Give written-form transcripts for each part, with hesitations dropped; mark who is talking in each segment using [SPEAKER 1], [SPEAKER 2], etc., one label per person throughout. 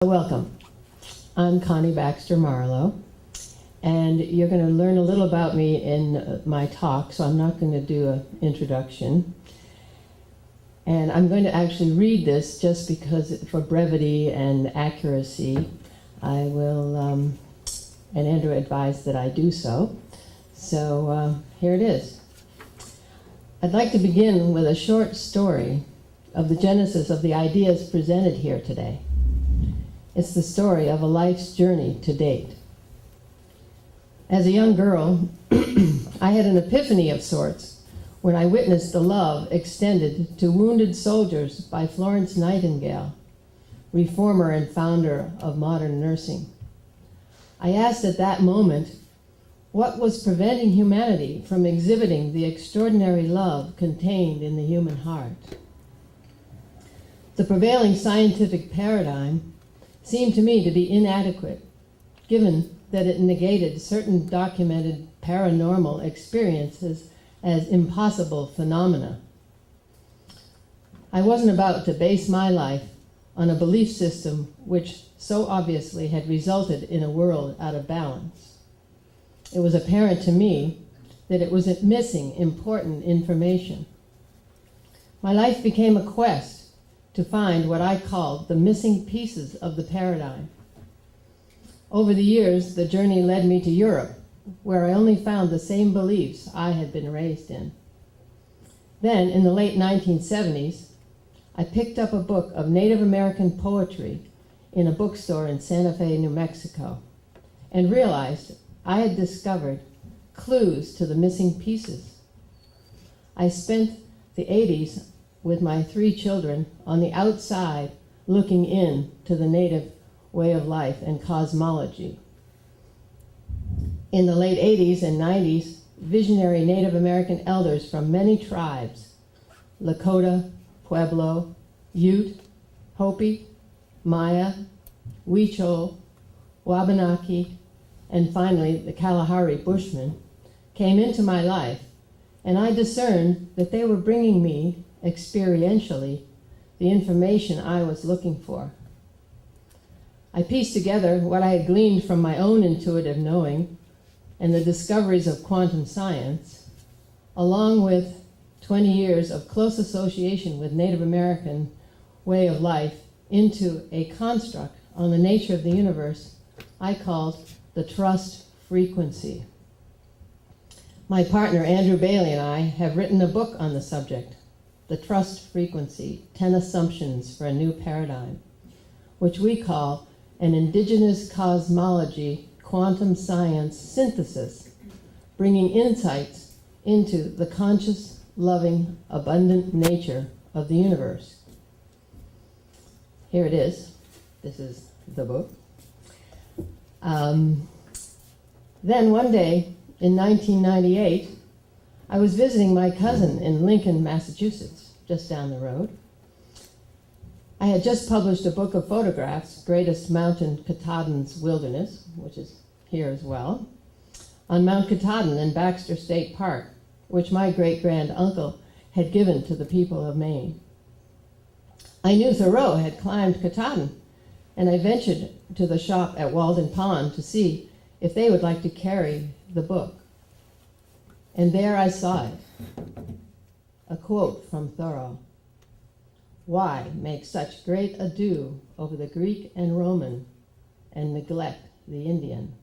[SPEAKER 1] Welcome. I'm Connie Baxter Marlowe, and you're going to learn a little about me in my talk, so I'm not going to do an introduction. And I'm going to actually read this just because, for brevity and accuracy, I will, and Andrew advised that I do so. So here it is. I'd like to begin with a short story of the genesis of the ideas presented here today. It's the story of a life's journey to date. As a young girl, I had an epiphany of sorts when I witnessed the love extended to wounded soldiers by Florence Nightingale, reformer and founder of modern nursing. I asked at that moment, what was preventing humanity from exhibiting the extraordinary love contained in the human heart? The prevailing scientific paradigm seemed to me to be inadequate, given that it negated certain documented paranormal experiences as impossible phenomena. I wasn't about to base my life on a belief system which so obviously had resulted in a world out of balance. It was apparent to me that it was missing important information. My life became a quest to find what I called the missing pieces of the paradigm. Over the years, the journey led me to Europe, where I only found the same beliefs I had been raised in. Then, in the late 1970s, I picked up a book of Native American poetry in a bookstore in Santa Fe, New Mexico, and realized I had discovered clues to the missing pieces. I spent the 80s with my 3 children on the outside looking in to the native way of life and cosmology. In the late 80s and 90s, visionary Native American elders from many tribes, Lakota, Pueblo, Ute, Hopi, Maya, Huichol, Wabanaki, and finally the Kalahari Bushmen, came into my life, and I discerned that they were bringing me experientially the information I was looking for. I pieced together what I had gleaned from my own intuitive knowing and the discoveries of quantum science, along with 20 years of close association with Native American way of life, into a construct on the nature of the universe I called the trust frequency. My partner Andrew Bailey and I have written a book on the subject, The Trust Frequency, 10 Assumptions for a New Paradigm, which we call an Indigenous Cosmology Quantum Science Synthesis, bringing insights into the conscious, loving, abundant nature of the universe. Here it is. This is the book. Then one day in 1998, I was visiting my cousin in Lincoln, Massachusetts, just down the road. I had just published a book of photographs, Greatest Mountain Katahdin's Wilderness, which is here as well, on Mount Katahdin in Baxter State Park, which my great-grand-uncle had given to the people of Maine. I knew Thoreau had climbed Katahdin, and I ventured to the shop at Walden Pond to see if they would like to carry the book. And there I saw it, a quote from Thoreau. Why make such great ado over the Greek and Roman and neglect the Indian?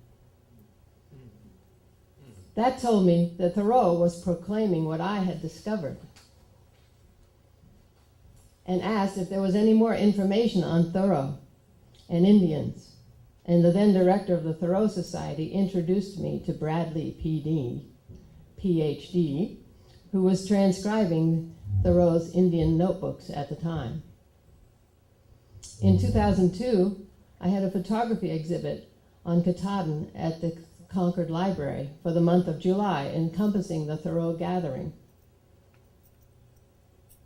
[SPEAKER 1] That told me that Thoreau was proclaiming what I had discovered, and asked if there was any more information on Thoreau and Indians. And the then director of the Thoreau Society introduced me to Bradley P.D., Ph.D., who was transcribing Thoreau's Indian notebooks at the time. In 2002, I had a photography exhibit on Katahdin at the Concord Library for the month of July, encompassing the Thoreau gathering.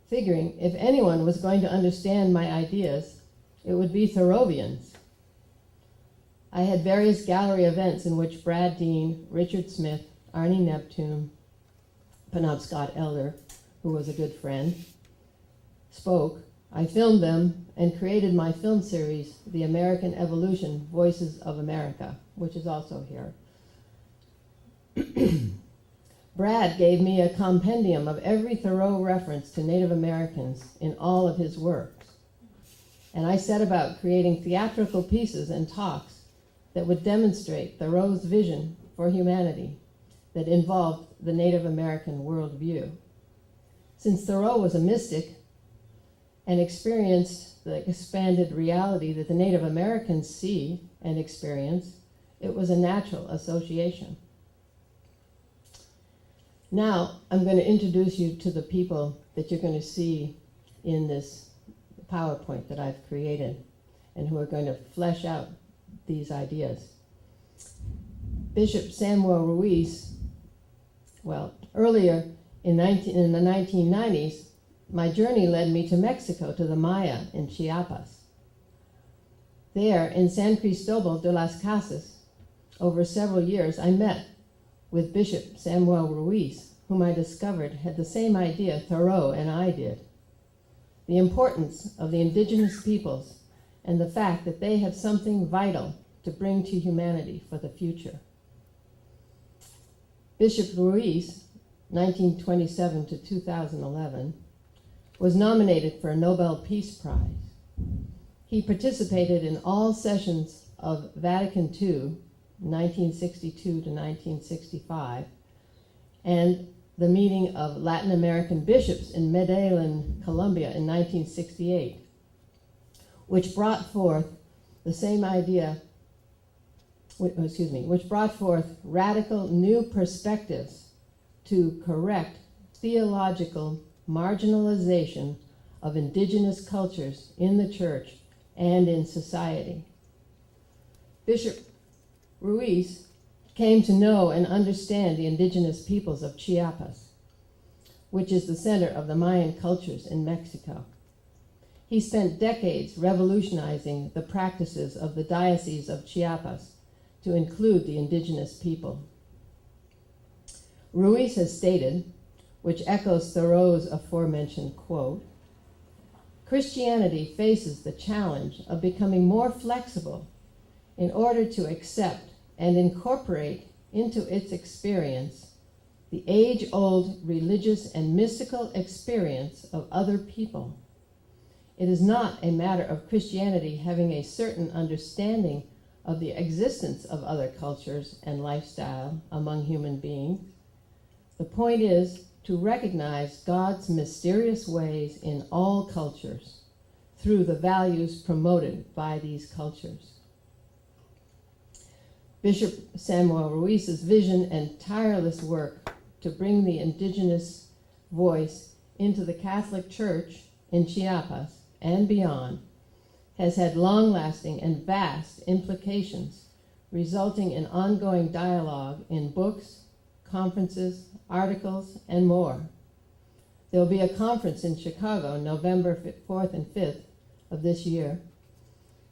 [SPEAKER 1] Figuring if anyone was going to understand my ideas, it would be Thoreauvians. I had various gallery events in which Brad Dean, Richard Smith, Arnie Neptune, Penobscot Elder, who was a good friend, spoke. I filmed them and created my film series, The American Evolution, Voices of America, which is also here. Brad gave me a compendium of every Thoreau reference to Native Americans in all of his works. And I set about creating theatrical pieces and talks that would demonstrate Thoreau's vision for humanity that involved the Native American worldview. Since Thoreau was a mystic and experienced the expanded reality that the Native Americans see and experience, it was a natural association. Now, I'm going to introduce you to the people that you're going to see in this PowerPoint that I've created and who are going to flesh out these ideas. Bishop Samuel Ruiz, well, earlier in the 1990s, my journey led me to Mexico, to the Maya in Chiapas. There, in San Cristobal de las Casas, over several years, I met with Bishop Samuel Ruiz, whom I discovered had the same idea Thoreau and I did: the importance of the indigenous peoples and the fact that they have something vital to bring to humanity for the future. Bishop Ruiz, 1927 to 2011, was nominated for a Nobel Peace Prize. He participated in all sessions of Vatican II, 1962 to 1965, and the meeting of Latin American bishops in Medellin, Colombia in 1968, which brought forth the same idea, which brought forth radical new perspectives to correct theological marginalization of indigenous cultures in the church and in society. Bishop Ruiz came to know and understand the indigenous peoples of Chiapas, which is the center of the Mayan cultures in Mexico. He spent decades revolutionizing the practices of the Diocese of Chiapas to include the indigenous people. Ruiz has stated, which echoes Thoreau's aforementioned quote, "Christianity faces the challenge of becoming more flexible in order to accept and incorporate into its experience the age-old religious and mystical experience of other people. It is not a matter of Christianity having a certain understanding of the existence of other cultures and lifestyle among human beings. The point is to recognize God's mysterious ways in all cultures through the values promoted by these cultures." Bishop Samuel Ruiz's vision and tireless work to bring the indigenous voice into the Catholic Church in Chiapas and beyond has had long-lasting and vast implications, resulting in ongoing dialogue in books, conferences, articles, and more. There will be a conference in Chicago, November 4th and 5th of this year,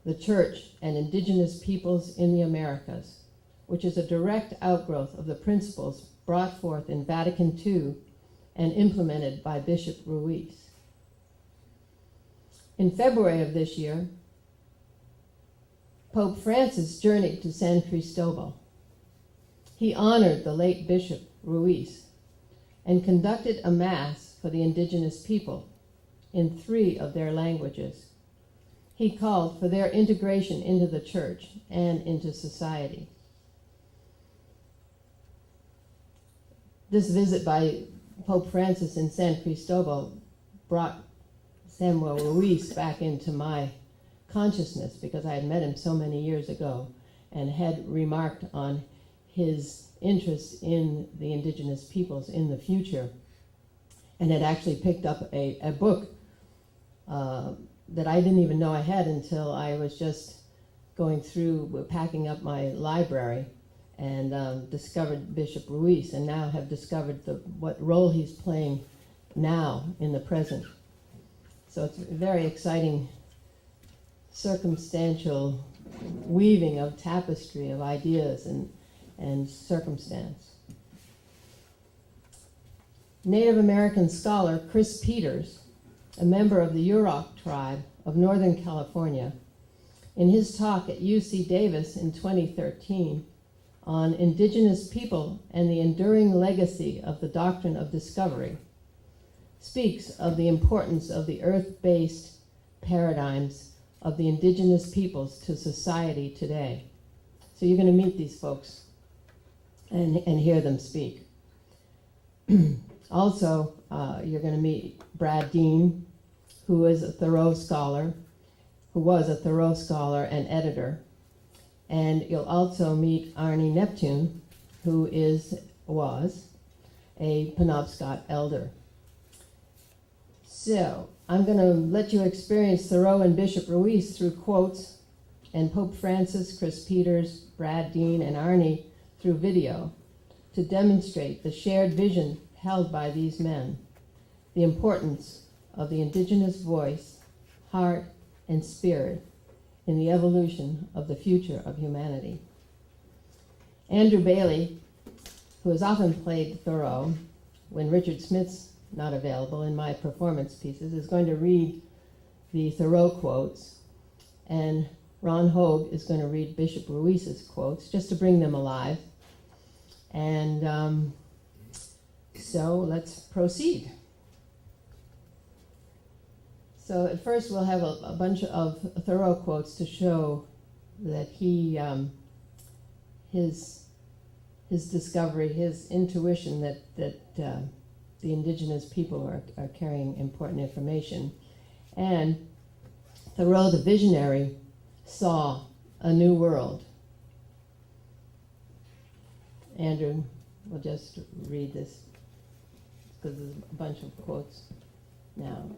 [SPEAKER 1] The Church and Indigenous Peoples in the Americas, which is a direct outgrowth of the principles brought forth in Vatican II and implemented by Bishop Ruiz. In February of this year, Pope Francis journeyed to San Cristobal. He honored the late Bishop Ruiz and conducted a mass for the indigenous people in 3 of their languages. He called for their integration into the church and into society. This visit by Pope Francis in San Cristobal brought Samuel Ruiz back into my consciousness because I had met him so many years ago and had remarked on his interest in the indigenous peoples in the future, and had actually picked up a book that I didn't even know I had until I was just going through, packing up my library, and discovered Bishop Ruiz, and now have discovered what role he's playing now in the present. So it's a very exciting circumstantial weaving of tapestry of ideas and circumstance. Native American scholar Chris Peters a member of the Yurok tribe of Northern California, in his talk at UC Davis in 2013 on Indigenous people and the enduring legacy of the doctrine of discovery, speaks of the importance of the earth-based paradigms of the indigenous peoples to society today. So you're going to meet these folks and hear them speak. Also, you're going to meet Brad Dean, who was a Thoreau scholar and editor. And you'll also meet Arnie Neptune, who was a Penobscot elder. So I'm going to let you experience Thoreau and Bishop Ruiz through quotes, and Pope Francis, Chris Peters, Brad Dean, and Arnie through video to demonstrate the shared vision held by these men, the importance of the indigenous voice, heart, and spirit in the evolution of the future of humanity. Andrew Bailey, who has often played Thoreau when Richard Smith's not available in my performance pieces, is going to read the Thoreau quotes, and Ron Hogue is going to read Bishop Ruiz's quotes just to bring them alive. And so let's proceed. So at first we'll have a bunch of Thoreau quotes to show that his discovery, his intuition that the indigenous people are carrying important information. And Thoreau, the visionary, saw a new world. Andrew will just read this because there's a bunch of quotes now.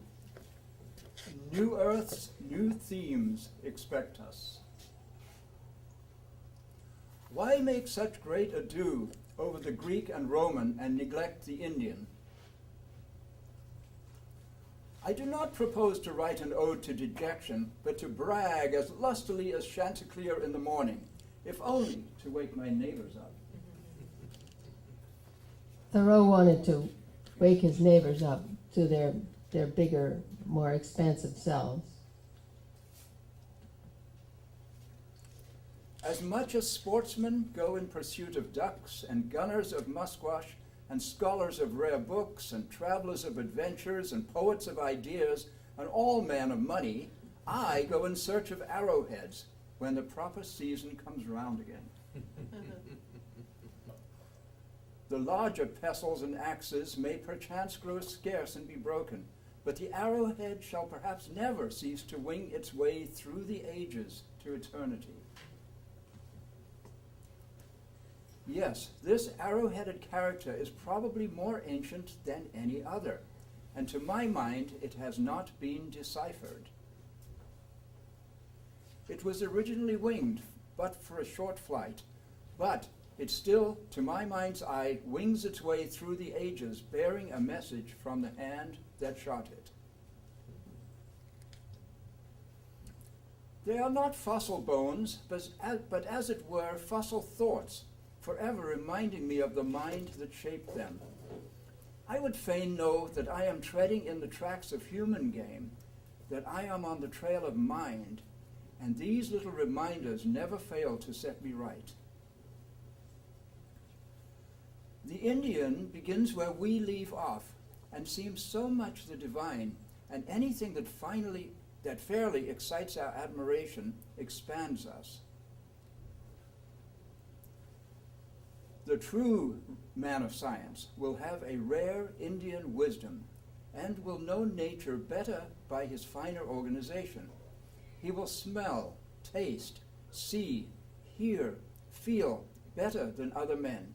[SPEAKER 2] New earths, new themes expect us. Why make such great ado over the Greek and Roman and neglect the Indian? I do not propose to write an ode to dejection, but to brag as lustily as Chanticleer in the morning, if only to wake my neighbors up.
[SPEAKER 1] Thoreau wanted to wake his neighbors up to their bigger, more expansive selves.
[SPEAKER 2] As much as sportsmen go in pursuit of ducks, and gunners of musquash, and scholars of rare books, and travelers of adventures, and poets of ideas, and all men of money, I go in search of arrowheads when the proper season comes round again. The larger pestles and axes may perchance grow scarce and be broken, but the arrowhead shall perhaps never cease to wing its way through the ages to eternity. Yes, this arrow-headed character is probably more ancient than any other, and to my mind it has not been deciphered. It was originally winged, but for a short flight, but it still, to my mind's eye, wings its way through the ages, bearing a message from the hand that shot it. They are not fossil bones, but as it were, fossil thoughts, forever reminding me of the mind that shaped them. I would fain know that I am treading in the tracks of human game, that I am on the trail of mind, and these little reminders never fail to set me right. The Indian begins where we leave off, and seems so much the divine, and anything that fairly excites our admiration expands us. The true man of science will have a rare Indian wisdom and will know nature better by his finer organization. He will smell, taste, see, hear, feel better than other men.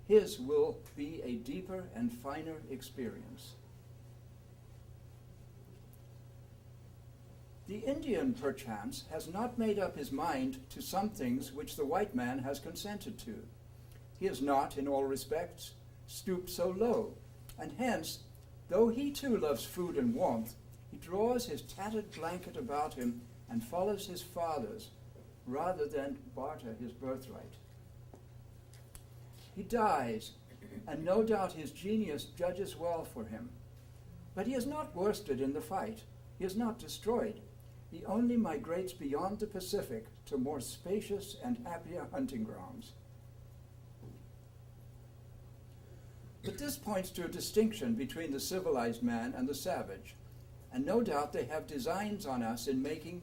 [SPEAKER 2] His will be a deeper and finer experience. The Indian, perchance, has not made up his mind to some things which the white man has consented to. He is not, in all respects, stooped so low, and hence, though he too loves food and warmth, he draws his tattered blanket about him and follows his fathers, rather than barter his birthright. He dies, and no doubt his genius judges well for him. But he is not worsted in the fight. He is not destroyed. He only migrates beyond the Pacific to more spacious and happier hunting grounds. But this points to a distinction between the civilized man and the savage, and no doubt they have designs on us in making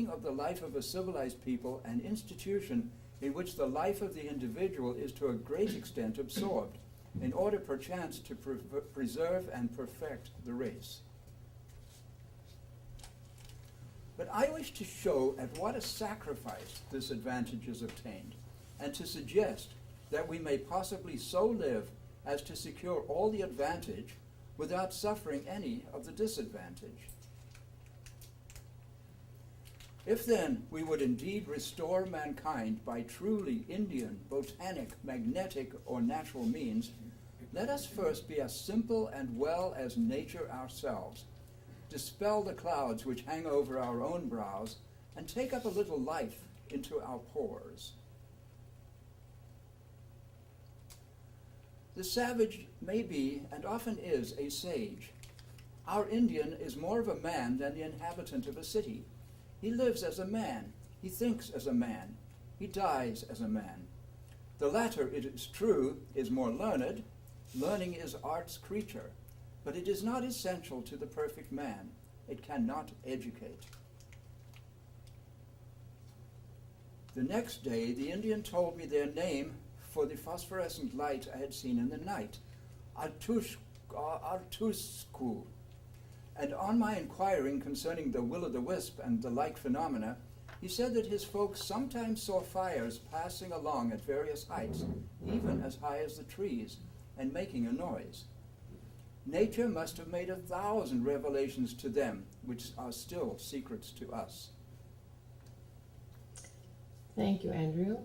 [SPEAKER 2] of the life of a civilized people an institution in which the life of the individual is to a great extent absorbed, in order perchance to preserve and perfect the race. But I wish to show at what a sacrifice this advantage is obtained, and to suggest that we may possibly so live as to secure all the advantage without suffering any of the disadvantage. If then we would indeed restore mankind by truly Indian, botanic, magnetic, or natural means, let us first be as simple and well as nature ourselves, dispel the clouds which hang over our own brows, and take up a little life into our pores. The savage may be, and often is, a sage. Our Indian is more of a man than the inhabitant of a city. He lives as a man. He thinks as a man. He dies as a man. The latter, it is true, is more learned. Learning is art's creature, but it is not essential to the perfect man. It cannot educate. The next day, the Indian told me their name for the phosphorescent light I had seen in the night, Artusku. And on my inquiring concerning the will-o'-the-wisp and the like phenomena, he said that his folks sometimes saw fires passing along at various heights, even as high as the trees, and making a noise. Nature must have made 1,000 revelations to them, which are still secrets to us.
[SPEAKER 1] Thank you, Andrew.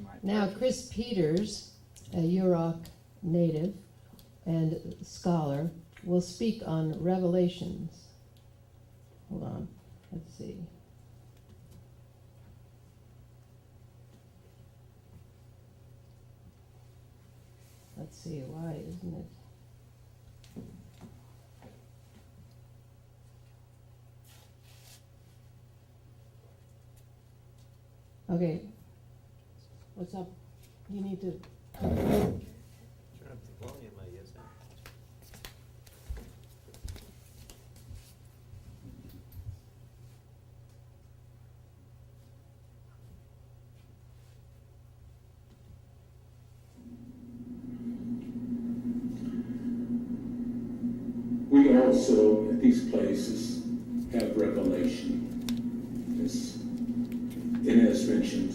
[SPEAKER 2] My
[SPEAKER 1] Now,
[SPEAKER 2] pleasure.
[SPEAKER 1] Chris Peters, a Yurok native and scholar, will speak on revelations. Hold on, let's see. Let's see, why isn't it? Okay, what's up? You need to,
[SPEAKER 3] Turn up the volume, I guess.
[SPEAKER 4] We also, at these places, have revelation. As Inez mentioned,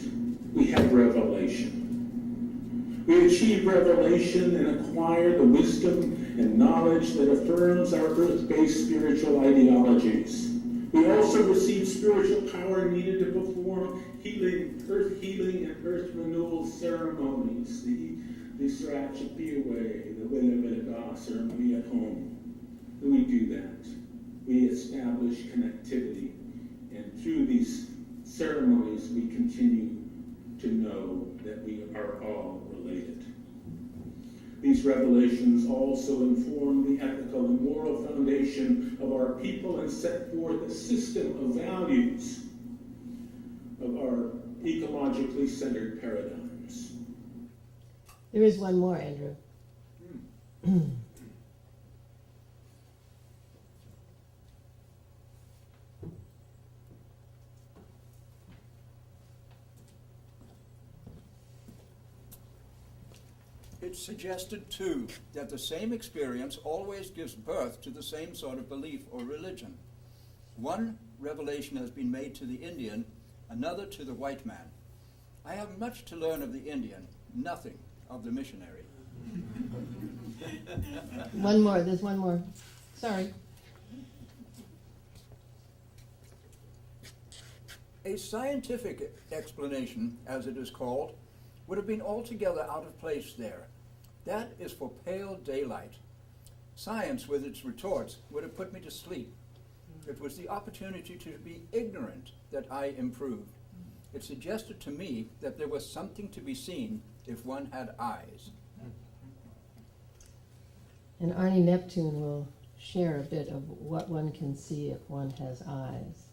[SPEAKER 4] we have revelation. We achieve revelation and acquire the wisdom and knowledge that affirms our earth-based spiritual ideologies. We also receive spiritual power needed to perform earth healing and earth renewal ceremonies. The Srachapiwe, the Weleveleka ceremony at home. We do that. We establish connectivity, and through these ceremonies we continue to know that we are all related. These revelations also inform the ethical and moral foundation of our people and set forth a system of values of our ecologically centered paradigms.
[SPEAKER 1] there is one more, Andrew.
[SPEAKER 2] It's suggested, too, that the same experience always gives birth to the same sort of belief or religion. One revelation has been made to the Indian, another to the white man. I have much to learn of the Indian, nothing of the missionary.
[SPEAKER 1] One more, there's one more. Sorry.
[SPEAKER 2] A scientific explanation, as it is called, would have been altogether out of place there. That is for pale daylight. Science, with its retorts, would have put me to sleep. It was the opportunity to be ignorant that I improved. It suggested to me that there was something to be seen if one had eyes.
[SPEAKER 1] And Arnie Neptune will share a bit of what one can see if one has eyes.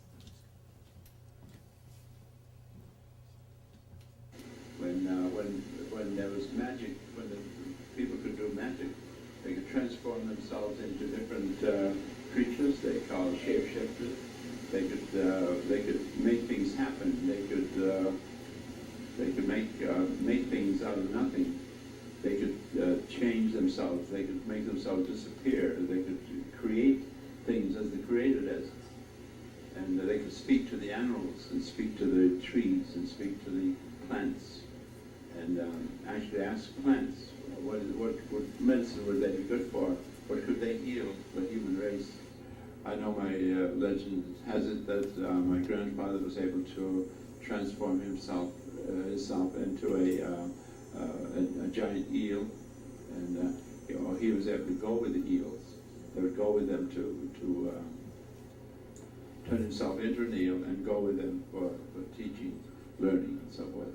[SPEAKER 5] When there was magic, when the people could do magic, they could transform themselves into different creatures. They called shapeshifters. They could make things happen. They could make things out of nothing. They could change themselves. They could make themselves disappear. They could create things as the Creator does. And they could speak to the animals and speak to the trees and speak to the plants. And actually ask plants, what medicine would they be good for? What could they heal the human race? I know my legend has it that my grandfather was able to transform himself into a giant eel, and he was able to go with the eels. They would go with them to turn himself into an eel and go with them for teaching, learning, and so forth.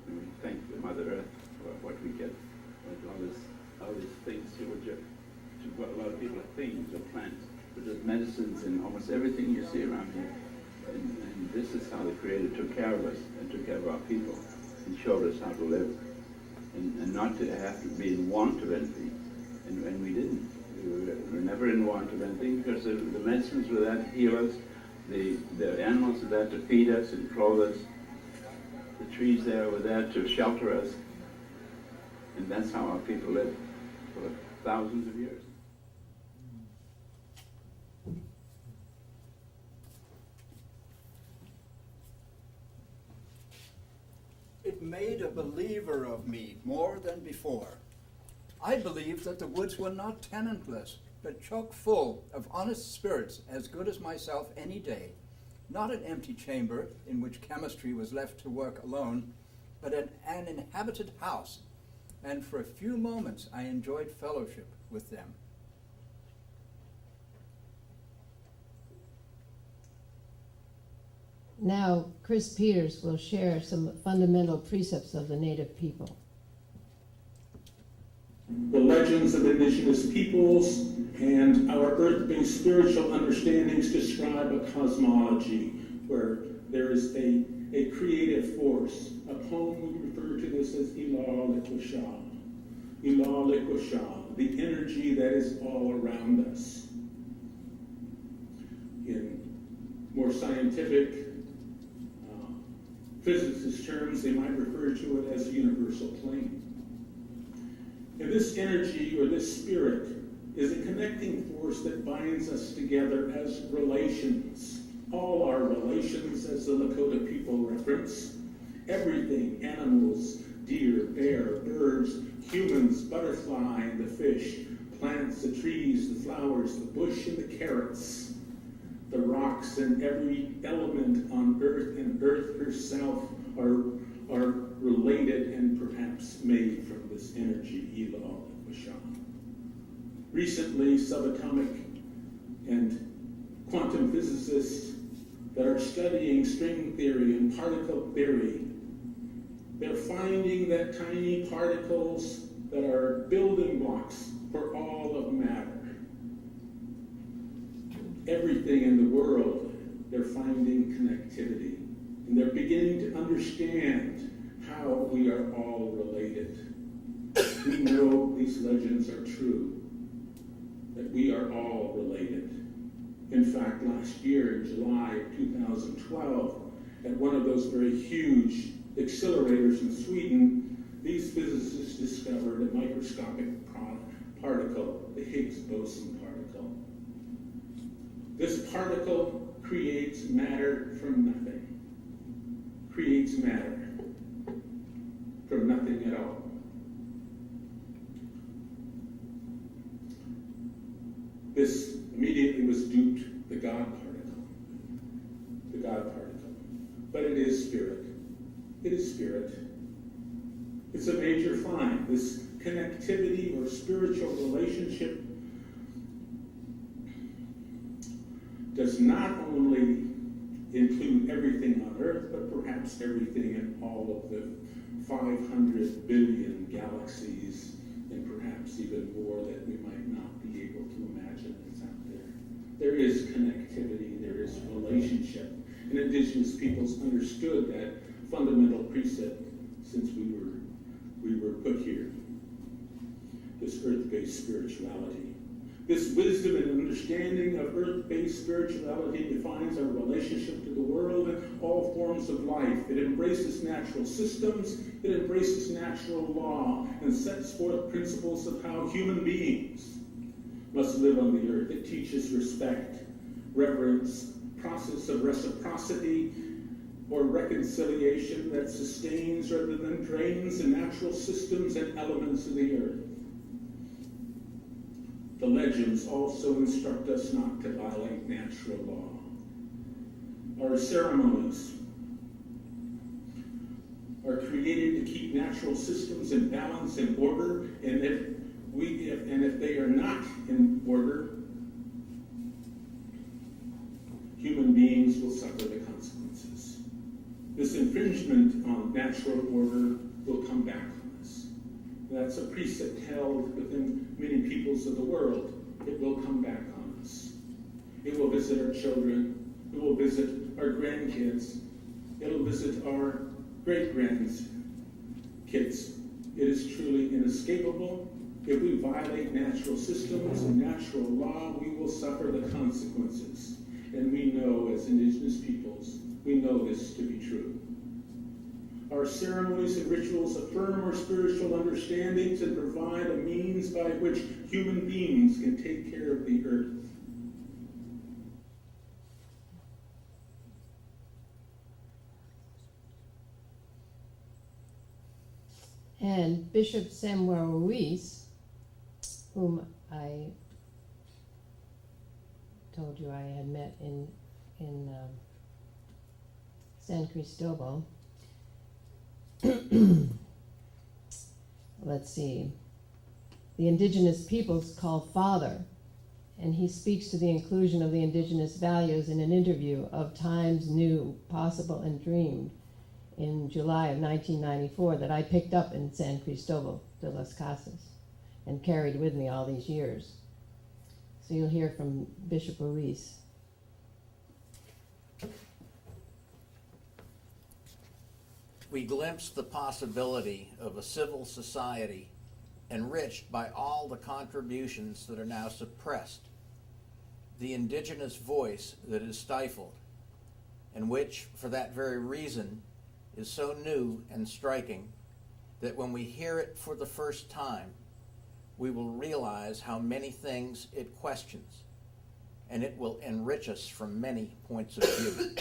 [SPEAKER 5] And we thank the Mother Earth for what we get, all these things, what a lot of people are things or plants, but there's medicines in almost everything you see around here. And this is how the Creator took care of us and took care of our people and showed us how to live. And not to have to be in want of anything. And we didn't. We were never in want of anything because the medicines were there to heal us, the animals were there to feed us and clothe us, the trees there were there to shelter us. And that's how our people lived for thousands of years.
[SPEAKER 2] It made a believer of me more than before. I believed that the woods were not tenantless, but chock full of honest spirits as good as myself any day. Not an empty chamber in which chemistry was left to work alone, but an inhabited house. And for a few moments I enjoyed fellowship with them.
[SPEAKER 1] Now, Chris Peters will share some fundamental precepts of the Native people.
[SPEAKER 4] The legends of indigenous peoples and our earth-based spiritual understandings describe a cosmology where there is a creative force. A poem we refer to this as Ila Likwasha. Ila Likwasha, the energy that is all around us. In more scientific physicist terms, they might refer to it as the universal plane. And this energy or this spirit is a connecting force that binds us together as relations. All our relations, as the Lakota people reference, everything, animals, deer, bear, birds, humans, butterfly, and the fish, plants, the trees, the flowers, the bush, and the carrots, the rocks, and every element on earth and earth herself are related and perhaps made from this energy, Ila Likwasha. Recently, subatomic and quantum physicists that are studying string theory and particle theory, they're finding that tiny particles that are building blocks for all of matter. Everything in the world, they're finding connectivity. And they're beginning to understand how we are all related. We know these legends are true, that we are all related. In fact, last year, in July of 2012, at one of those very huge accelerators in Sweden, these physicists discovered a microscopic particle, the Higgs boson particle. This particle creates matter from nothing. Creates matter from nothing at all. This immediately was duped the God particle. The God particle. But it is spirit. It is spirit. It's a major find. This connectivity or spiritual relationship does not only include everything on Earth, but perhaps everything in all of the 500 billion galaxies, and perhaps even more that we might not be able to imagine is out there. indigenous peoples understood that fundamental precept since we were put here. This earth-based spirituality. This wisdom and understanding of earth-based spirituality defines our relationship to the world and all forms of life. It embraces natural systems, it embraces natural law, and sets forth principles of how human beings must live on the earth. It teaches respect, reverence, process of reciprocity, or reconciliation that sustains rather than drains the natural systems and elements of the earth. The legends also instruct us not to violate natural law. Our ceremonies are created to keep natural systems in balance and order, and if they are not in order, human beings will suffer the consequences. This infringement on natural order will come back on us. That's a precept held within many peoples of the world. It will come back on us. It will visit our children. It will visit our grandkids. It will visit our great-grandkids. It is truly inescapable. If we violate natural systems and natural law, we will suffer the consequences. And we know, as indigenous peoples, we know this to be true. Our ceremonies and rituals affirm our spiritual understandings and provide a means by which human beings can take care of the earth.
[SPEAKER 1] And Bishop Samuel Ruiz, whom I told you I had met in San Cristobal. Let's see. The indigenous peoples call Father, and he speaks to the inclusion of the indigenous values in an interview of Times New, Possible, and Dreamed in July of 1994 that I picked up in San Cristobal de las Casas and carried with me all these years. So you'll hear from Bishop Ruiz.
[SPEAKER 6] We glimpse the possibility of a civil society enriched by all the contributions that are now suppressed, the indigenous voice that is stifled, and which, for that very reason, is so new and striking that when we hear it for the first time, we will realize how many things it questions, and it will enrich us from many points of view.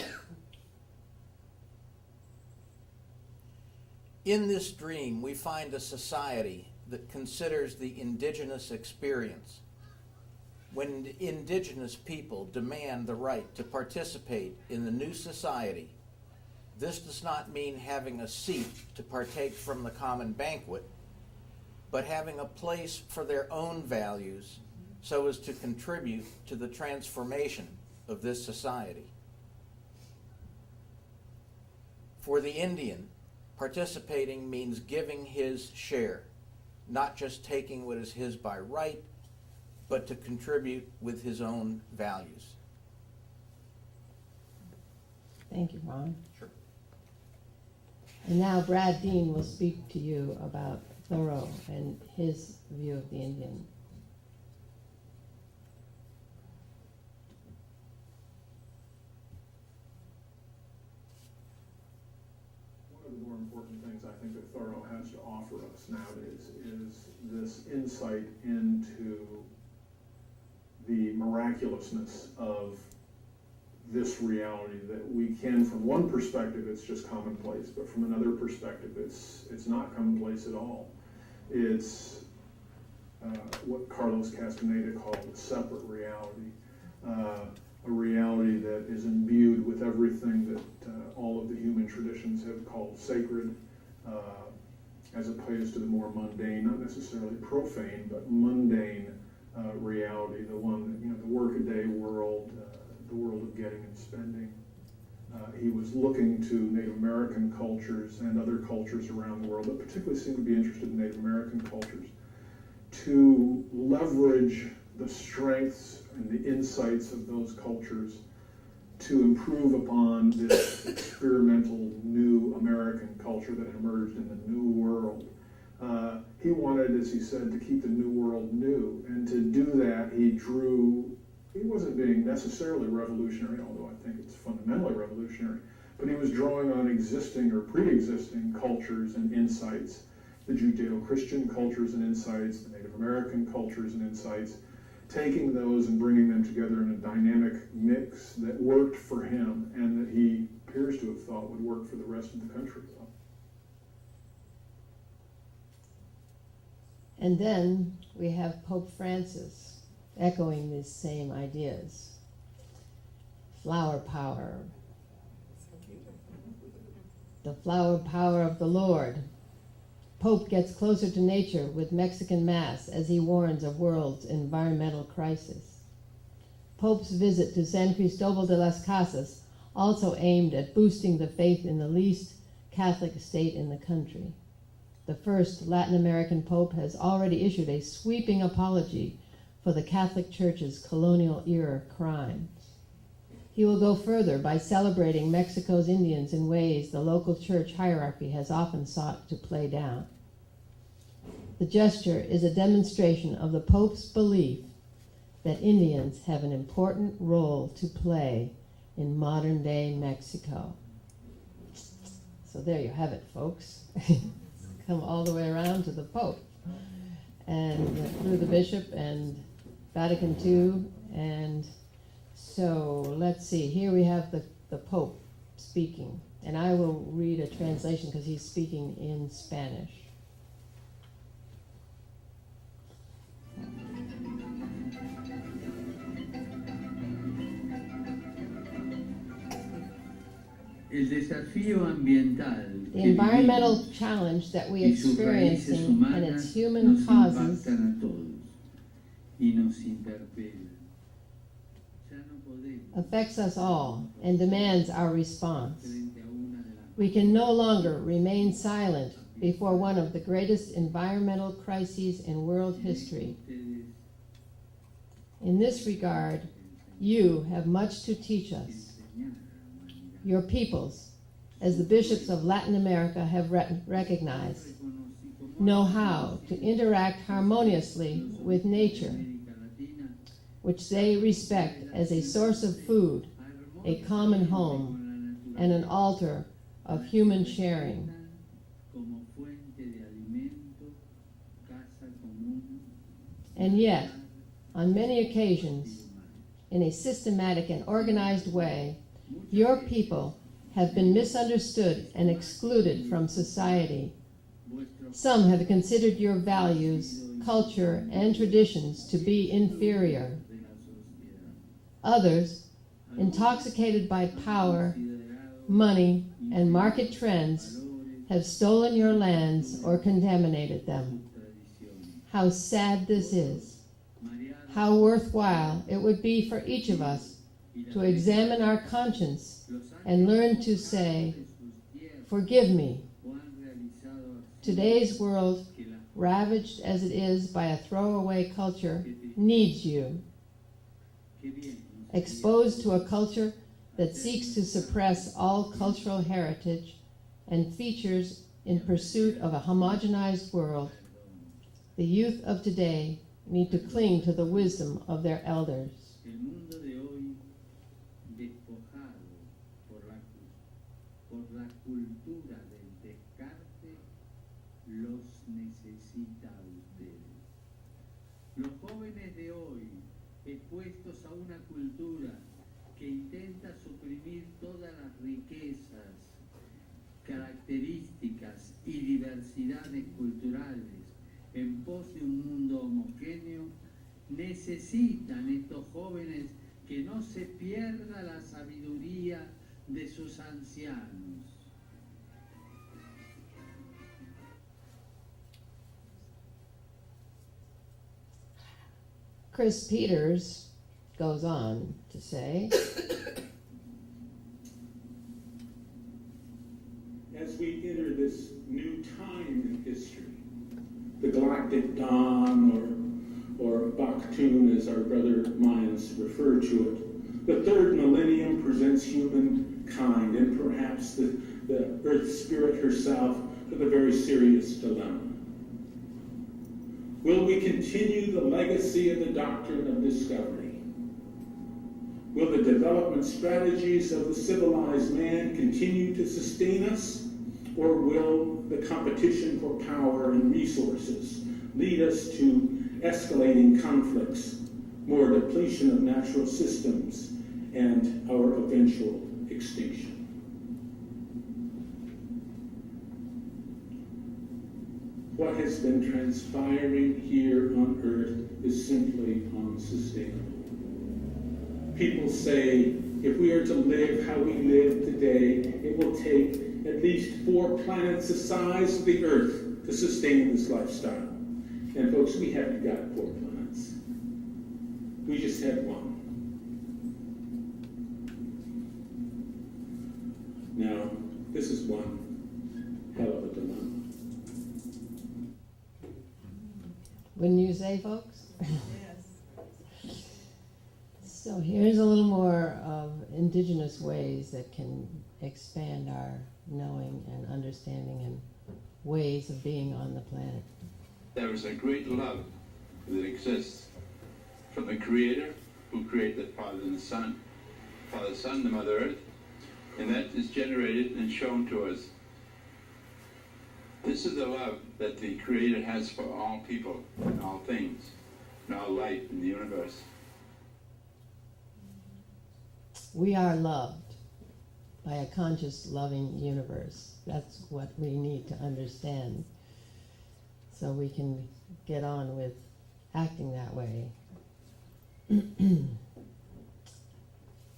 [SPEAKER 6] In this dream, we find a society that considers the indigenous experience. When indigenous people demand the right to participate in the new society, this does not mean having a seat to partake from the common banquet, but having a place for their own values so as to contribute to the transformation of this society. For the Indian, participating means giving his share, not just taking what is his by right, but to contribute with his own values.
[SPEAKER 1] Thank you, Ron.
[SPEAKER 6] Sure.
[SPEAKER 1] And now Brad Dean will speak to you about Thoreau and his view of the Indian.
[SPEAKER 7] One of the more important things I think that Thoreau has to offer us nowadays is this insight into the miraculousness of this reality, that we can, from one perspective, it's just commonplace, but from another perspective, it's not commonplace at all. It's what Carlos Castaneda called a separate reality, a reality that is imbued with everything that all of the human traditions have called sacred, as opposed to the more mundane, not necessarily profane, but mundane reality, the one that, the workaday world, the world of getting and spending. He was looking to Native American cultures and other cultures around the world, but particularly seemed to be interested in Native American cultures, to leverage the strengths and the insights of those cultures to improve upon this experimental new American culture that emerged in the New World. He wanted, as he said, to keep the New World new, and to do that he wasn't being necessarily revolutionary, although I think it's fundamentally revolutionary, but he was drawing on existing or pre-existing cultures and insights, the Judeo-Christian cultures and insights, the Native American cultures and insights, taking those and bringing them together in a dynamic mix that worked for him and that he appears to have thought would work for the rest of the country.
[SPEAKER 1] And then we have Pope Francis echoing these same ideas. Flower power. The flower power of the Lord. Pope gets closer to nature with Mexican Mass as he warns of world's environmental crisis. Pope's visit to San Cristobal de las Casas also aimed at boosting the faith in the least Catholic state in the country. The first Latin American Pope has already issued a sweeping apology for the Catholic Church's colonial-era crimes. He will go further by celebrating Mexico's Indians in ways the local church hierarchy has often sought to play down. The gesture is a demonstration of the Pope's belief that Indians have an important role to play in modern-day Mexico. So there you have it, folks. Come all the way around to the Pope, and through the Bishop and Vatican II, and so let's see, here we have the Pope speaking, and I will read a translation because he's speaking in Spanish.
[SPEAKER 8] El desafío ambiental
[SPEAKER 1] The environmental challenge that we experience and its human causes affects us all and demands our response. We can no longer remain silent before one of the greatest environmental crises in world history. In this regard, you have much to teach us. Your peoples, as the bishops of Latin America have recognized, know how to interact harmoniously with nature, which they respect as a source of food, a common home, and an altar of human sharing. And yet, on many occasions, in a systematic and organized way, your people have been misunderstood and excluded from society. Some have considered your values, culture, and traditions to be inferior. Others, intoxicated by power, money, and market trends, have stolen your lands or contaminated them. How sad this is. How worthwhile it would be for each of us to examine our conscience and learn to say, "Forgive me." Today's world, ravaged as it is by a throwaway culture, needs you. Exposed to a culture that seeks to suppress all cultural heritage and features in pursuit of a homogenized world, the youth of today need to cling to the wisdom of their elders.
[SPEAKER 8] La cultura del descarte los necesita a ustedes. Los jóvenes de hoy, expuestos a una cultura que intenta suprimir todas las riquezas, características y diversidades culturales en pos de un mundo homogéneo, necesitan estos jóvenes que no se pierda la sabiduría de sus ancianos.
[SPEAKER 1] Chris Peters goes on to say,
[SPEAKER 4] as we enter this new time in history, the galactic dawn, or Baktun, as our brother Mayans refer to it, The third millennium presents humankind and perhaps the Earth Spirit herself with a very serious dilemma. Will we continue the legacy of the doctrine of discovery? Will the development strategies of the civilized man continue to sustain us? Or will the competition for power and resources lead us to escalating conflicts, more depletion of natural systems, and our eventual extinction? What has been transpiring here on Earth is simply unsustainable. People say, if we are to live how we live today, it will take at least 4 planets the size of the Earth to sustain this lifestyle. And folks, we haven't got 4 planets. We just have one. Now, this is one hell of a dilemma.
[SPEAKER 1] Wouldn't you say, folks? So here's a little more of indigenous ways that can expand our knowing and understanding and ways of being on the planet.
[SPEAKER 5] There is a great love that exists from the Creator who created the Father and the Son, the Mother Earth, and that is generated and shown to us. This is the love that the Creator has for all people and all things and all life in the universe.
[SPEAKER 1] We are loved by a conscious, loving universe. That's what we need to understand so we can get on with acting that way.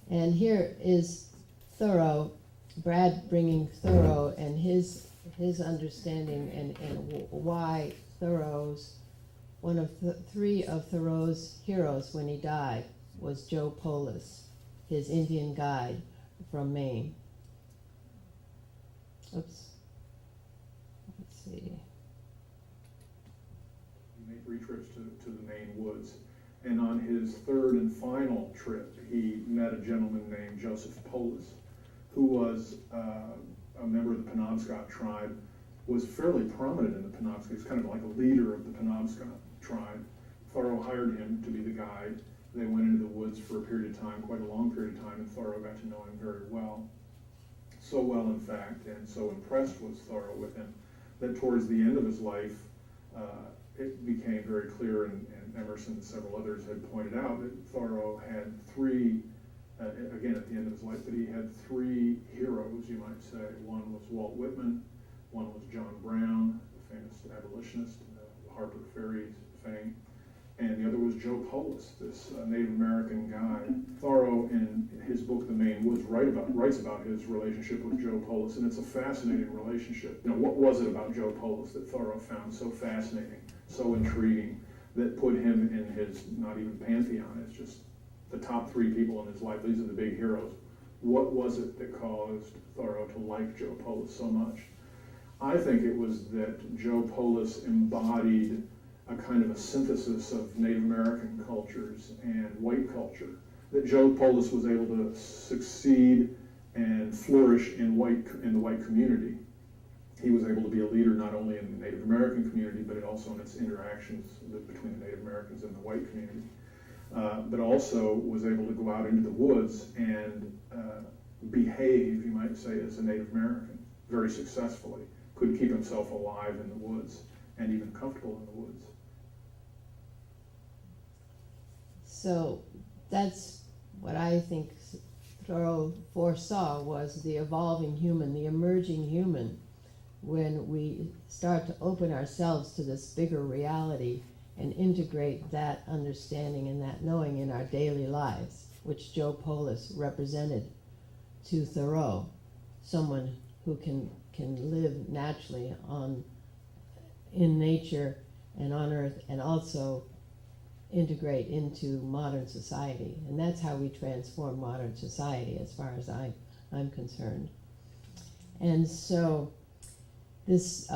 [SPEAKER 1] And here is Thoreau, Brad bringing Thoreau and his understanding and why Thoreau's, one of 3 of Thoreau's heroes when he died was Joe Polis, his Indian guide from Maine. Oops. Let's see.
[SPEAKER 7] He made 3 trips to the Maine woods. And on his 3rd and final trip, he met a gentleman named Joseph Polis, who was a member of the Penobscot tribe, was fairly prominent in the Penobscot. He was kind of like a leader of the Penobscot tribe. Thoreau hired him to be the guide. They went into the woods for a period of time, quite a long period of time, and Thoreau got to know him very well. So well, in fact, and so impressed was Thoreau with him, that towards the end of his life, it became very clear, and Emerson and several others had pointed out, that Thoreau had 3, again at the end of his life, that he had 3 heroes, you might say. One was Walt Whitman, one was John Brown, the famous abolitionist, Harper Ferry's fame, and the other was Joe Polis, this Native American guy. Thoreau, in his book, The Maine Woods, writes about his relationship with Joe Polis, and it's a fascinating relationship. You know, what was it about Joe Polis that Thoreau found so fascinating, so intriguing, that put him in his, not even pantheon, it's just the top 3 people in his life. These are the big heroes. What was it that caused Thoreau to like Joe Polis so much? I think it was that Joe Polis embodied a kind of a synthesis of Native American cultures and white culture, that Joe Polis was able to succeed and flourish in the white community. He was able to be a leader not only in the Native American community, but also in its interactions between the Native Americans and the white community, but also was able to go out into the woods and behave, you might say, as a Native American very successfully, could keep himself alive in the woods and even comfortable in the woods.
[SPEAKER 1] So that's what I think Thoreau foresaw, was the evolving human, the emerging human, when we start to open ourselves to this bigger reality and integrate that understanding and that knowing in our daily lives, which Joe Polis represented to Thoreau, someone who can live naturally in nature and on earth, and also integrate into modern society. And that's how we transform modern society, as far as I'm concerned. And so this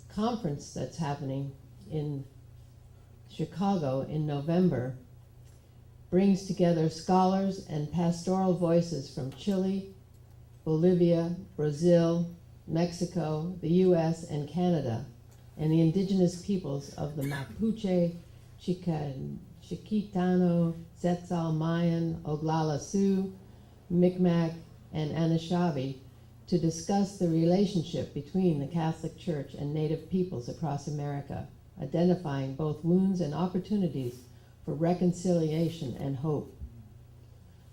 [SPEAKER 1] conference that's happening in Chicago in November brings together scholars and pastoral voices from Chile, Bolivia, Brazil, Mexico, the US, and Canada, and the indigenous peoples of the Mapuche, Chiquitano, Tzeltal Mayan, Oglala Sioux, Mi'kmaq, and Anishinaabe to discuss the relationship between the Catholic Church and Native peoples across America, identifying both wounds and opportunities for reconciliation and hope.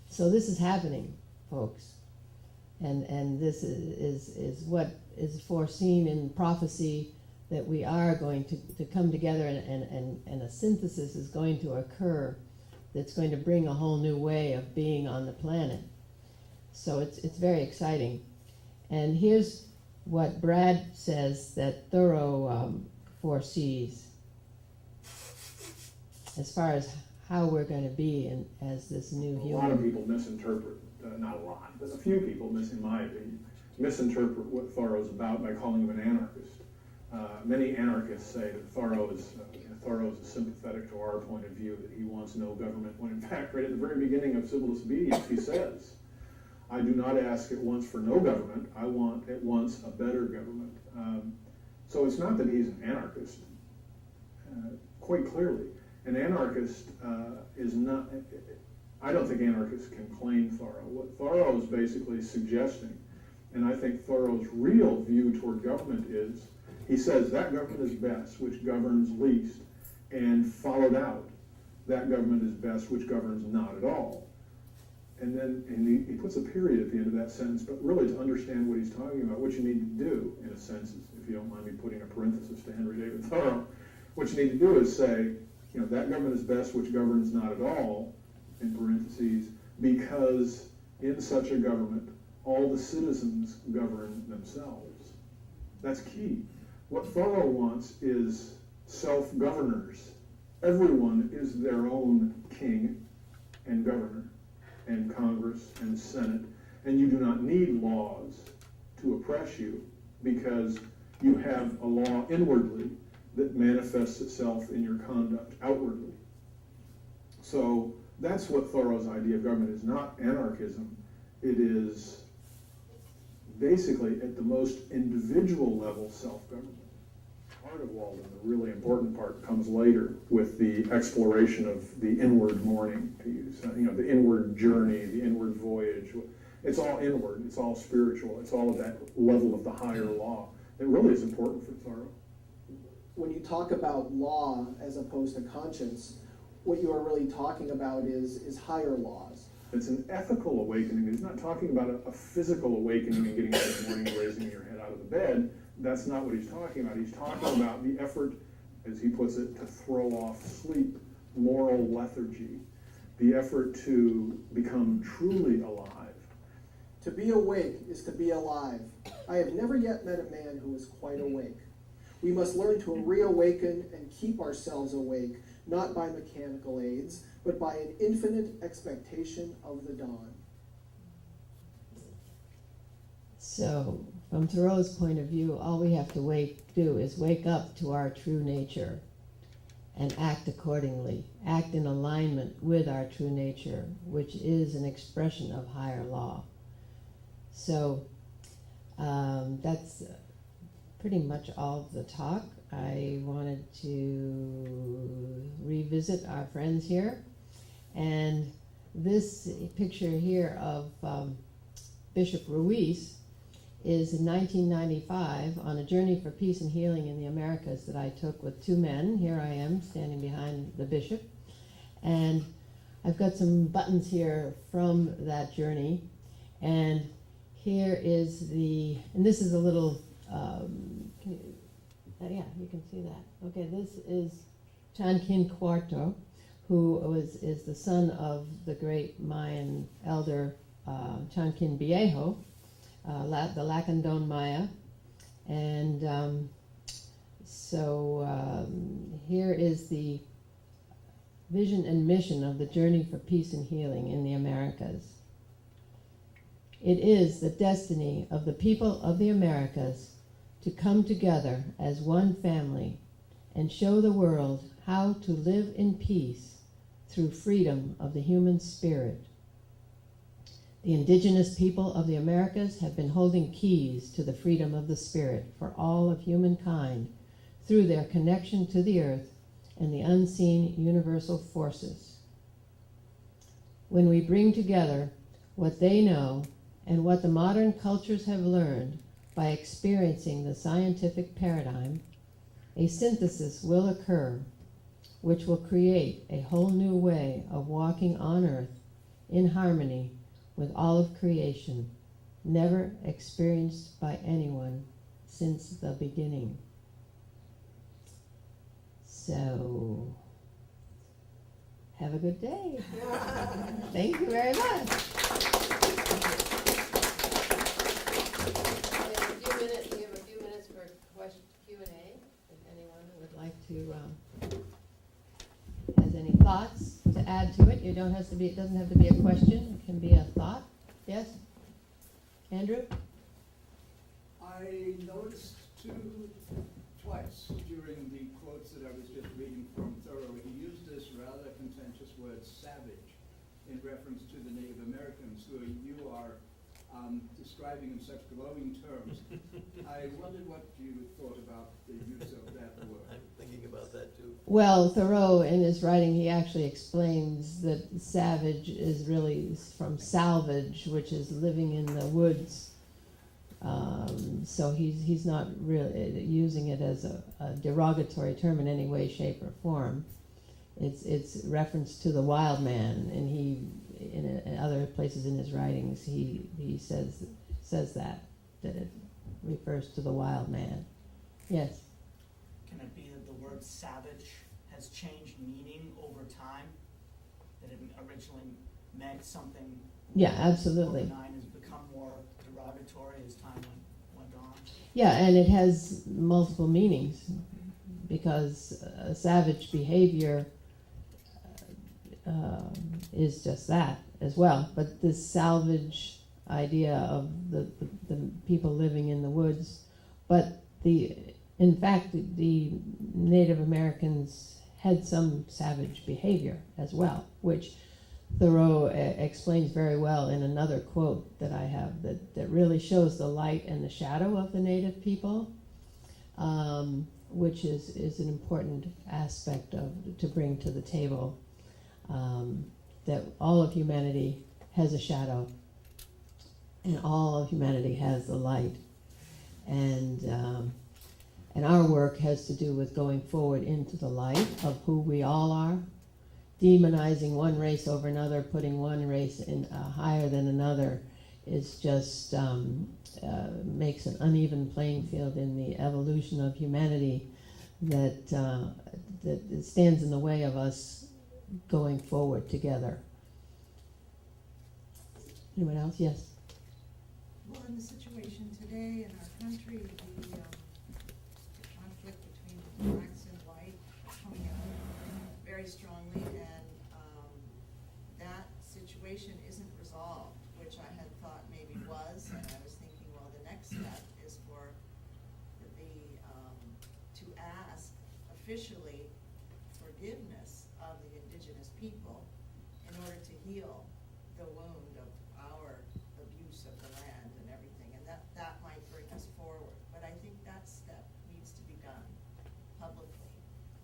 [SPEAKER 1] So this is happening, folks. And this is what is foreseen in prophecy, that we are going to come together, and a synthesis is going to occur that's going to bring a whole new way of being on the planet. So it's very exciting. And here's what Brad says that Thoreau foresees as far as how we're going to be as this new human.
[SPEAKER 7] A lot of people misinterpret, not a lot, but a few people, in my opinion, misinterpret what Thoreau's about by calling him an anarchist. Many anarchists say that Thoreau is sympathetic to our point of view, that he wants no government, when in fact, right at the very beginning of Civil Disobedience, he says, I do not ask at once for no government, I want at once a better government. So it's not that he's an anarchist, quite clearly. An anarchist is not, I don't think anarchists can claim Thoreau. What Thoreau is basically suggesting, and I think Thoreau's real view toward government is, he says that government is best which governs least, and followed out, that government is best which governs not at all. And then he puts a period at the end of that sentence, but really to understand what he's talking about, what you need to do, in a sense, if you don't mind me putting a parenthesis to Henry David Thoreau, what you need to do is say, you know, that government is best which governs not at all, in parentheses, because in such a government, all the citizens govern themselves. That's key. What Thoreau wants is self-governors. Everyone is their own king and governor, and Congress and Senate, and you do not need laws to oppress you, because you have a law inwardly that manifests itself in your conduct outwardly. So that's what Thoreau's idea of government is, not anarchism. It is basically, at the most individual level, self-government. Part of Walden, the really important part, comes later with the exploration of the inward mourning, to use, the inward journey, the inward voyage. It's all inward, it's all spiritual, it's all at that level of the higher law. It really is important for Thoreau.
[SPEAKER 9] When you talk about law as opposed to conscience, what you are really talking about is higher laws.
[SPEAKER 7] It's an ethical awakening. He's not talking about a physical awakening and getting up in the morning and raising your head out of the bed. That's not what he's talking about. He's talking about the effort, as he puts it, to throw off sleep, moral lethargy, the effort to become truly alive.
[SPEAKER 9] To be awake is to be alive. I have never yet met a man who is quite awake. We must learn to reawaken and keep ourselves awake, not by mechanical aids, but by an infinite expectation of the dawn.
[SPEAKER 1] So, from Thoreau's point of view, all we have to do is wake up to our true nature and act accordingly, act in alignment with our true nature, which is an expression of higher law. So, that's pretty much all of the talk. I wanted to revisit our friends here. And this picture here of Bishop Ruiz is in 1995 on a journey for peace and healing in the Americas that I took with two men. Here I am standing behind the bishop. And I've got some buttons here from that journey. And here is and this is a little, yeah, you can see that. Okay, this is Chanquin Cuarto, who is the son of the great Mayan elder Chanquin Viejo, the Lacandon Maya. And here is the vision and mission of the Journey for Peace and Healing in the Americas. It is the destiny of the people of the Americas to come together as one family and show the world how to live in peace through freedom of the human spirit. The indigenous people of the Americas have been holding keys to the freedom of the spirit for all of humankind through their connection to the earth and the unseen universal forces. When we bring together what they know and what the modern cultures have learned by experiencing the scientific paradigm, a synthesis will occur which will create a whole new way of walking on earth in harmony with all of creation, never experienced by anyone since the beginning. So, have a good day. Thank you very much. We have a few minutes for question Q&A. If anyone would like to, has any thoughts to add to it, it doesn't have to be a question. It can be a thought. Yes, Andrew.
[SPEAKER 2] I noticed twice during the quotes that I was just reading from Thoreau, he used this rather contentious word savage in reference to the Native Americans who you are describing in such glowing terms. I wondered what you thought about the use of that word.
[SPEAKER 3] I'm thinking about that too.
[SPEAKER 1] Well, Thoreau, in his writing, he actually explains that savage is really from salvage, which is living in the woods. So he's not really using it as a derogatory term in any way, shape, or form. It's reference to the wild man, and he, in other places in his writings, he says that it refers to the wild man. Yes.
[SPEAKER 10] Can it be that the word savage has changed meaning over time? That it originally meant something
[SPEAKER 1] Yeah, absolutely.
[SPEAKER 10] over time has become more derogatory as time went on?
[SPEAKER 1] Yeah, and it has multiple meanings because savage behavior is just that as well. But this salvage idea of the people living in the woods, but in fact the Native Americans had some savage behavior as well, which Thoreau explains very well in another quote that I have that really shows the light and the shadow of the Native people, which is an important aspect to bring to the table, that all of humanity has a shadow and all of humanity has the light. And our work has to do with going forward into the light of who we all are. Demonizing one race over another, putting one race in higher than another, is just makes an uneven playing field in the evolution of humanity that stands in the way of us going forward together. Anyone else? Yes.
[SPEAKER 11] Well, in the situation today in our country, the conflict between blacks and white coming out very strongly, and that situation isn't resolved, which I had thought maybe was, and I was thinking, well, the next step is for to ask officially forgiveness of the indigenous people in order to heal the wound of our abuse of the land and everything, and that might bring us forward. But I think that step needs to be done publicly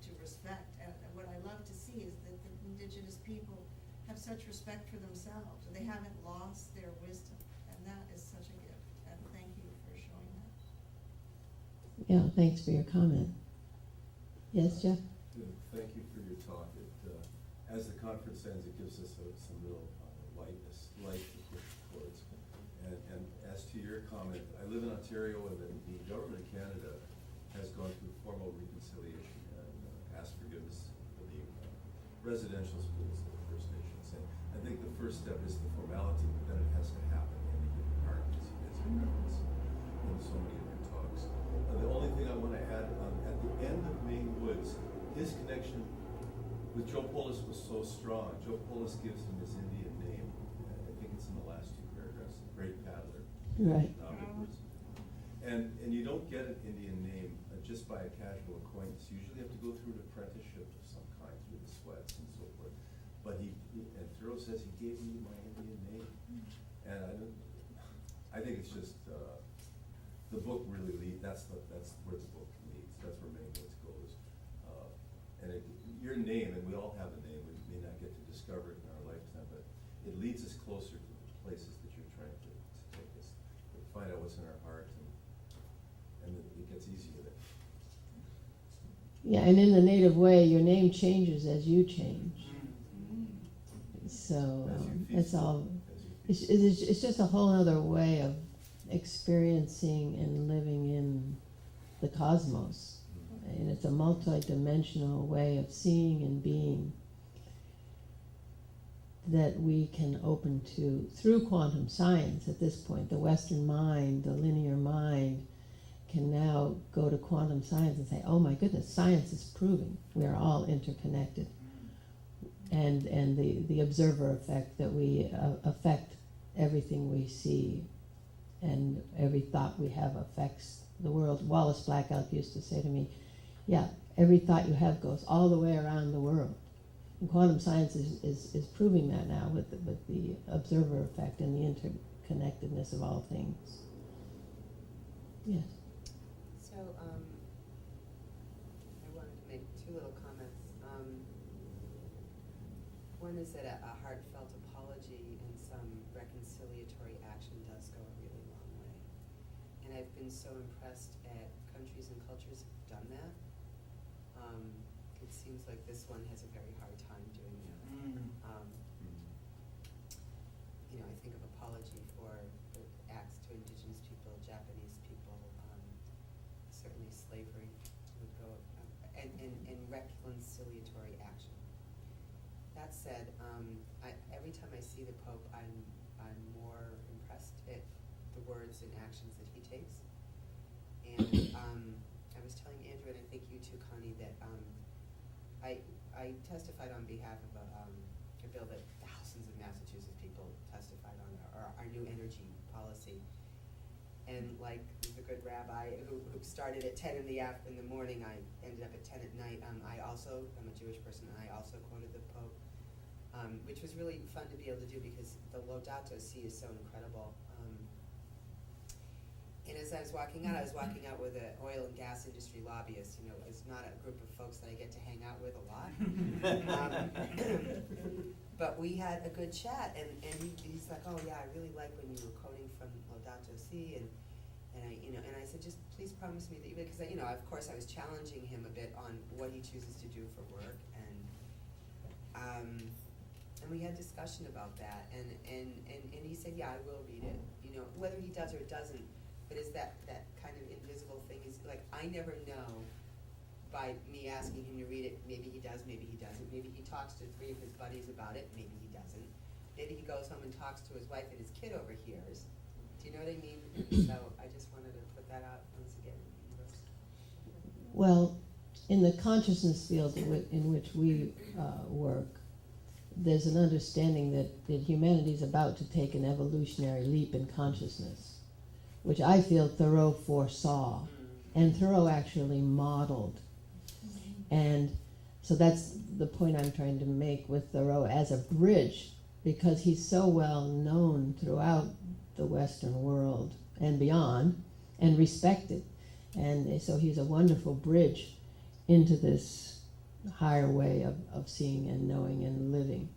[SPEAKER 11] to respect. And what I love to see is that the indigenous people have such respect for themselves, and they haven't lost their wisdom, and that is such a gift. And thank you for showing that.
[SPEAKER 1] Yeah, thanks for your comment. Yes, Jeff?
[SPEAKER 12] Thank you for your talk. As the conference ends, it gives us some real light to push towards. And as to your comment, I live in Ontario, and the government of Canada has gone through formal reconciliation and asked forgiveness for the residential schools of the First Nations. And I think the first step is the formality, but then it has to happen in the human heart, as you referenced in so many of your talks. The only thing I want to add, at the end of Maine Woods, his connection with Joe Polis was so strong. Joe Polis gives him his Indian name. I think it's in the last two paragraphs. Great paddler.
[SPEAKER 1] Right.
[SPEAKER 12] And you don't get an Indian name just by a casual acquaintance. You usually have to go through an apprenticeship of some kind, through the sweats and so forth. But says he gave me my Indian name. And I think it's just, the book really that's where the book leads, that's where many books goes. And your name, and we all have a name, we may not get to discover it in our lifetime, but it leads us closer to the places that you're trying to take us, to find out what's in our heart, and it gets easier then.
[SPEAKER 1] Yeah, and in the native way, your name changes as you change. So
[SPEAKER 12] As you feed
[SPEAKER 1] it's all,
[SPEAKER 12] as you feed.
[SPEAKER 1] it's just a whole other way of experiencing and living in the cosmos. And it's a multi-dimensional way of seeing and being that we can open to through quantum science at this point. The Western mind, the linear mind, can now go to quantum science and say, oh my goodness, science is proving we are all interconnected. And the observer effect, that we affect everything we see, and every thought we have affects the world. Wallace Blackout used to say to me, yeah, every thought you have goes all the way around the world. And quantum science is proving that now with the observer effect and the interconnectedness of all things. Yes.
[SPEAKER 13] So, I wanted to make two little comments. One is that a heartfelt apology and some reconciliatory action does go a really long way. And I've been so impressed at countries and cultures who've done that. It seems like this one has a very hard time doing that. I think of apology for the acts to Indigenous people, Japanese people, certainly slavery would go, and reconciliatory action. That said, every time I see the Pope, I'm more impressed at the words and actions that he takes. And I was telling Andrew, and I think you too, Connie, that I testified on behalf of a bill that thousands of Massachusetts people testified on, our new energy policy. And like the good rabbi who started at 10 in the morning, I ended up at 10 at night. I'm a Jewish person, and I also quoted the Pope, which was really fun to be able to do because the Laudato Si is so incredible. And as I was walking out with an oil and gas industry lobbyist. It's not a group of folks that I get to hang out with a lot. But we had a good chat, and he's like, oh yeah, I really like when you were quoting from Laudato Si, and I said, just please promise me that because of course I was challenging him a bit on what he chooses to do for work, and we had discussion about that, and he said, yeah, I will read it, whether he does or doesn't, but is that kind of invisible thing is like, I never know by me asking him to read it, maybe he does, maybe he doesn't, maybe he talks to 3 of his buddies about it, maybe he doesn't, maybe he goes home and talks to his wife and his kid overhears. Do you know what I mean? So I just wanted to put that out once again.
[SPEAKER 1] Well, in the consciousness field in which we work, there's an understanding that humanity is about to take an evolutionary leap in consciousness, which I feel Thoreau foresaw, and Thoreau actually modeled. And so that's the point I'm trying to make with Thoreau as a bridge, because he's so well known throughout the Western world and beyond, and respected. And so he's a wonderful bridge into this higher way of seeing and knowing and living.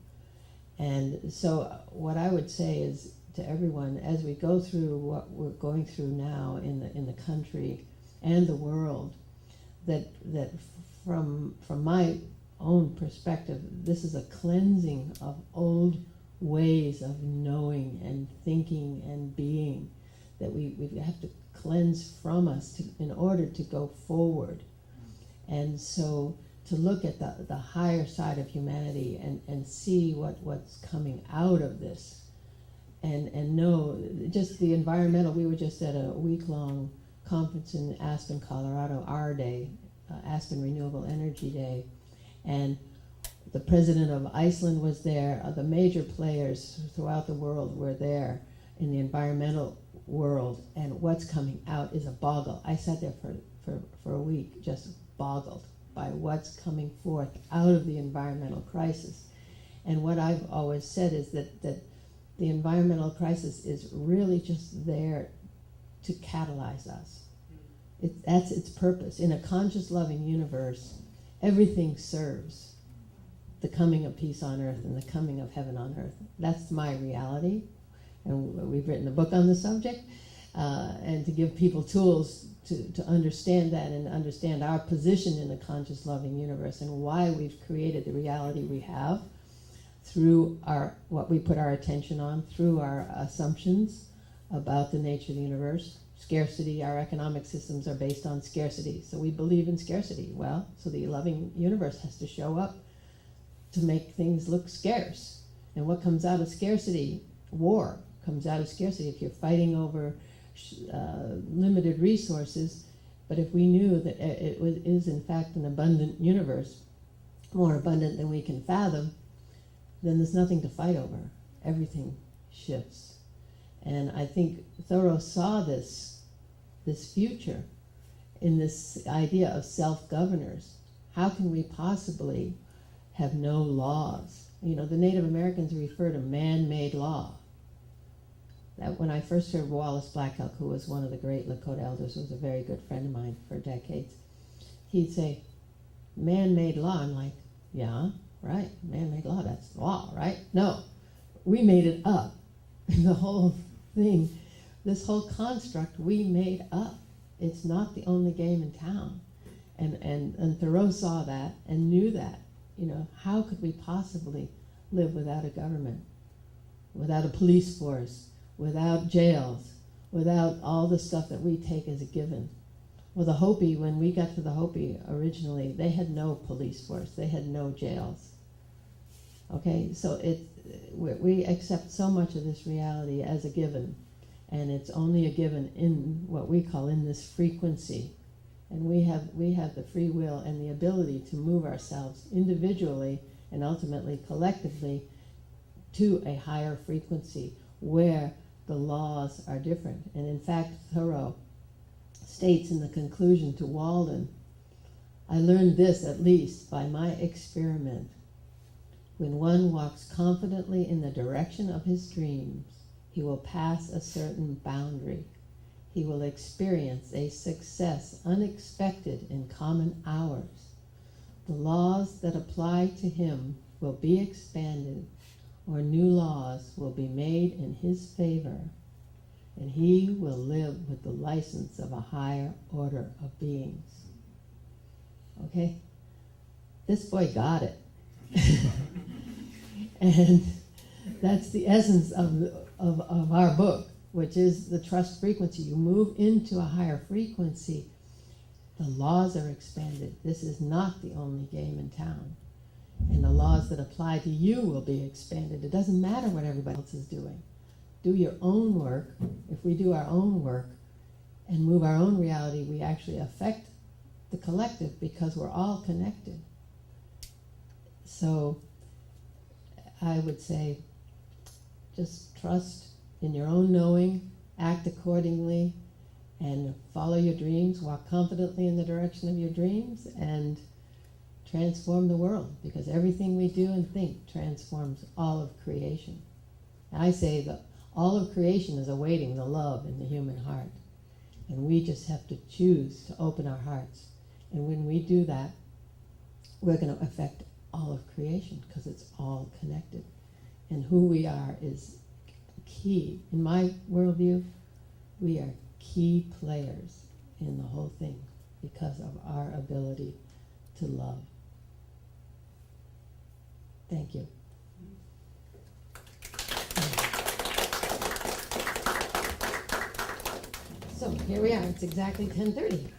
[SPEAKER 1] And so what I would say is to everyone, as we go through what we're going through now in the country and the world, that from my own perspective, this is a cleansing of old ways of knowing and thinking and being that we have to cleanse from us in order to go forward. And so to look at the higher side of humanity and see what's coming out of this, and know just the environmental. We were just at a week-long conference in Aspen, Colorado, our day, Aspen Renewable Energy Day, and the president of Iceland was there. The major players throughout the world were there in the environmental world, and what's coming out is a boggle. I sat there for a week just boggled by what's coming forth out of the environmental crisis. And what I've always said is that the environmental crisis is really just there to catalyze us. That's its purpose. In a conscious, loving universe, everything serves the coming of peace on earth and the coming of heaven on earth. That's my reality. And we've written a book on the subject, and to give people tools to understand that and understand our position in a conscious, loving universe and why we've created the reality we have through what we put our attention on, through our assumptions about the nature of the universe. Scarcity, our economic systems are based on scarcity, so we believe in scarcity. Well, so the loving universe has to show up to make things look scarce. And what comes out of scarcity? War comes out of scarcity. If you're fighting over limited resources, but if we knew that it is in fact an abundant universe, more abundant than we can fathom, then there's nothing to fight over. Everything shifts. And I think Thoreau saw this future in this idea of self-governors. How can we possibly have no laws? You know, the Native Americans refer to man-made law. That when I first heard Wallace Black Elk, who was one of the great Lakota elders, was a very good friend of mine for decades, he'd say, man-made law. I'm like, yeah, right, man-made law, that's law, right? No, we made it up. The whole thing, this whole construct, we made up. It's not the only game in town. And Thoreau saw that and knew that. You know, how could we possibly live without a government, without a police force, without jails, without all the stuff that we take as a given? Well, the Hopi, when we got to the Hopi originally, they had no police force, they had no jails. Okay, so we accept so much of this reality as a given, and it's only a given in what we call in this frequency. And we have the free will and the ability to move ourselves individually and ultimately collectively to a higher frequency where the laws are different. And in fact, Thoreau states in the conclusion to Walden, I learned this at least by my experiment. When one walks confidently in the direction of his dreams, he will pass a certain boundary. He will experience a success unexpected in common hours. The laws that apply to him will be expanded, or new laws will be made in his favor, and he will live with the license of a higher order of beings. Okay? This boy got it. And that's the essence of our book, which is the trust frequency. You move into a higher frequency, the laws are expanded. This is not the only game in town. And the laws that apply to you will be expanded. It doesn't matter what everybody else is doing. Do your own work. If we do our own work and move our own reality, we actually affect the collective because we're all connected. So I would say just trust in your own knowing, act accordingly, and follow your dreams, walk confidently in the direction of your dreams, and transform the world, because everything we do and think transforms all of creation. I say that all of creation is awaiting the love in the human heart, and we just have to choose to open our hearts. And when we do that, we're going to affect all of creation, because it's all connected. And who we are is key. In my worldview, we are key players in the whole thing because of our ability to love. Thank you. So here we are. It's exactly 10:30.